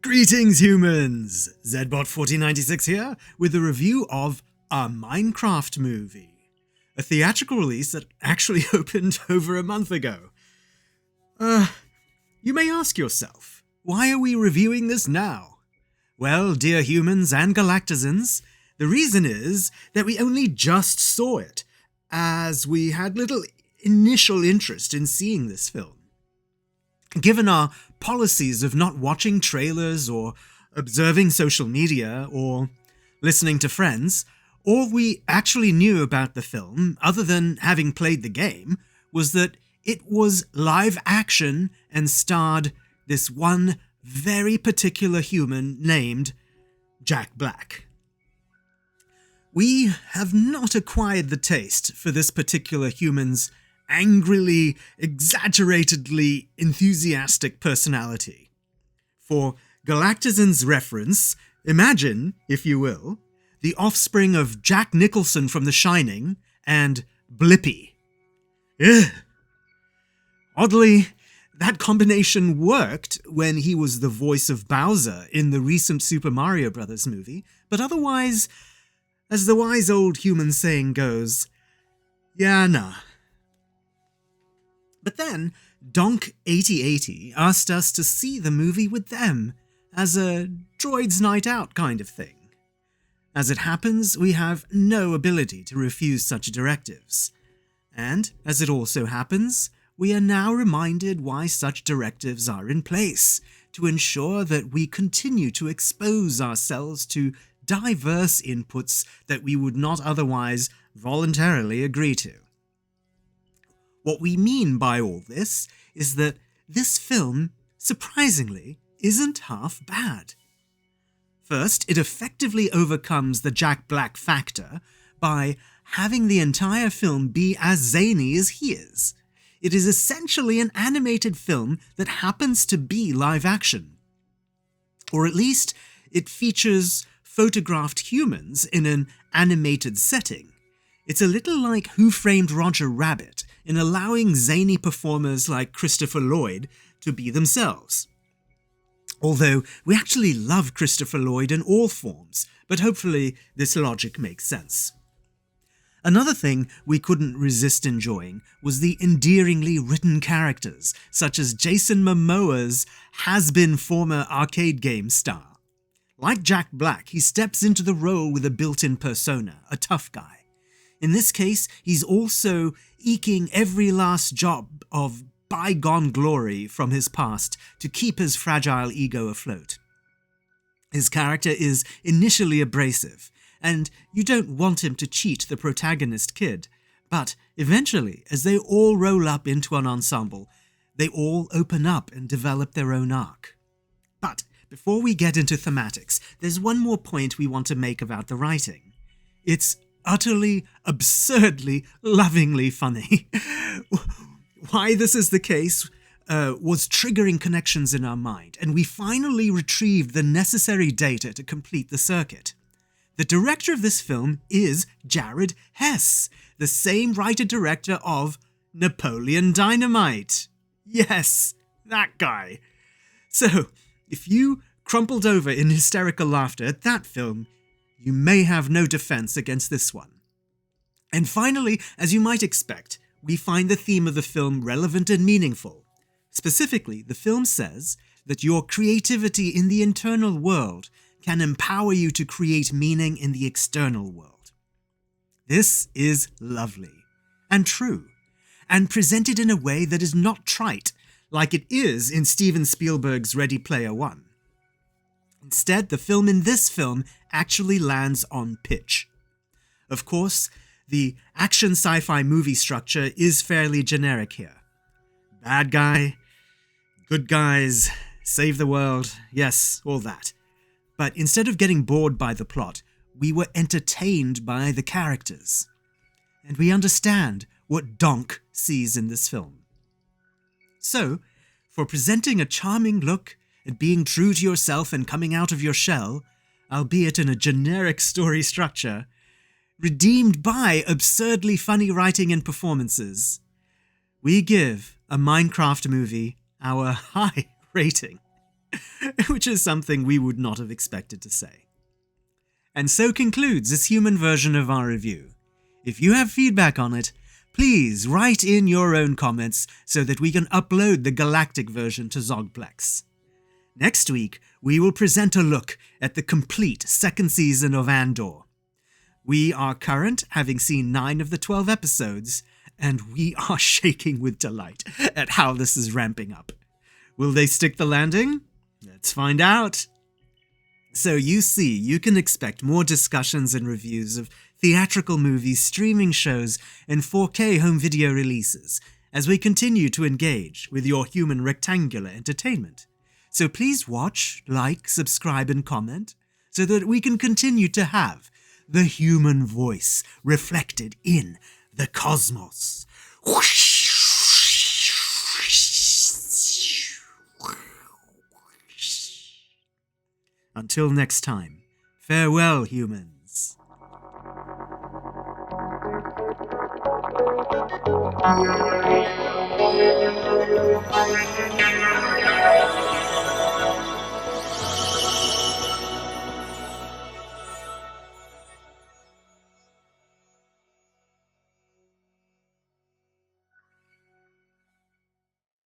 Greetings, humans! Zbot4096 here with a review of a Minecraft movie. A theatrical release that actually opened over a month ago. You may ask yourself, why are we reviewing this now? Well, dear humans and Galactizens, the reason is that we only just saw it, as we had little initial interest in seeing this film. Given our policies of not watching trailers or observing social media or listening to friends, all we actually knew about the film, other than having played the game, was that it was live action and starred this one very particular human named Jack Black. We have not acquired the taste for this particular human's angrily, exaggeratedly enthusiastic personality. For Galactizens reference, imagine, if you will, the offspring of Jack Nicholson from The Shining and Blippi. Ugh. Oddly, that combination worked when he was the voice of Bowser in the recent Super Mario Bros. Movie, but otherwise, as the wise old human saying goes, yeah, nah. But then, Donk8080 asked us to see the movie with them, as a Droids night out kind of thing. As it happens, we have no ability to refuse such directives. And, as it also happens, we are now reminded why such directives are in place, to ensure that we continue to expose ourselves to diverse inputs that we would not otherwise voluntarily agree to. What we mean by all this is that this film, surprisingly, isn't half bad. First, it effectively overcomes the Jack Black factor by having the entire film be as zany as he is. It is essentially an animated film that happens to be live action. Or at least, it features photographed humans in an animated setting. It's a little like Who Framed Roger Rabbit in allowing zany performers like Christopher Lloyd to be themselves. Although we actually love Christopher Lloyd in all forms, but hopefully this logic makes sense. Another thing we couldn't resist enjoying was the endearingly written characters, such as Jason Momoa's has-been former arcade game star. Like Jack Black, he steps into the role with a built-in persona, a tough guy. In this case, he's also eking every last job of bygone glory from his past to keep his fragile ego afloat. His character is initially abrasive, and you don't want him to cheat the protagonist kid, but eventually, as they all roll up into an ensemble, they all open up and develop their own arc. But before we get into thematics, there's one more point we want to make about the writing. It's utterly, absurdly, lovingly funny. Why this is the case was triggering connections in our mind, and we finally retrieved the necessary data to complete the circuit. The director of this film is Jared Hess, the same writer-director of Napoleon Dynamite. Yes, that guy. So, if you crumpled over in hysterical laughter at that film, you may have no defense against this one. And finally, as you might expect, we find the theme of the film relevant and meaningful. Specifically, the film says that your creativity in the internal world can empower you to create meaning in the external world. This is lovely and true, and presented in a way that is not trite, like it is in Steven Spielberg's Ready Player One. Instead, the film in this film actually lands on pitch. Of course, the action sci-fi movie structure is fairly generic here. Bad guy, good guys, save the world, yes, all that. But instead of getting bored by the plot, we were entertained by the characters. And we understand what Donk sees in this film. So, for presenting a charming look and being true to yourself and coming out of your shell, albeit in a generic story structure, redeemed by absurdly funny writing and performances, we give a Minecraft movie our high rating. which is something we would not have expected to say. And so concludes this human version of our review. If you have feedback on it, please write in your own comments so that we can upload the galactic version to Zoggplex. Next week, we will present a look at the complete second season of Andor. We are current, having seen 9 of the 12 episodes, and we are shaking with delight at how this is ramping up. Will they stick the landing? Let's find out. So you see, you can expect more discussions and reviews of theatrical movies, streaming shows, and 4K home video releases as we continue to engage with your human rectangular entertainment. So please watch, like, subscribe, and comment so that we can continue to have the human voice reflected in the cosmos. Until next time, farewell, humans.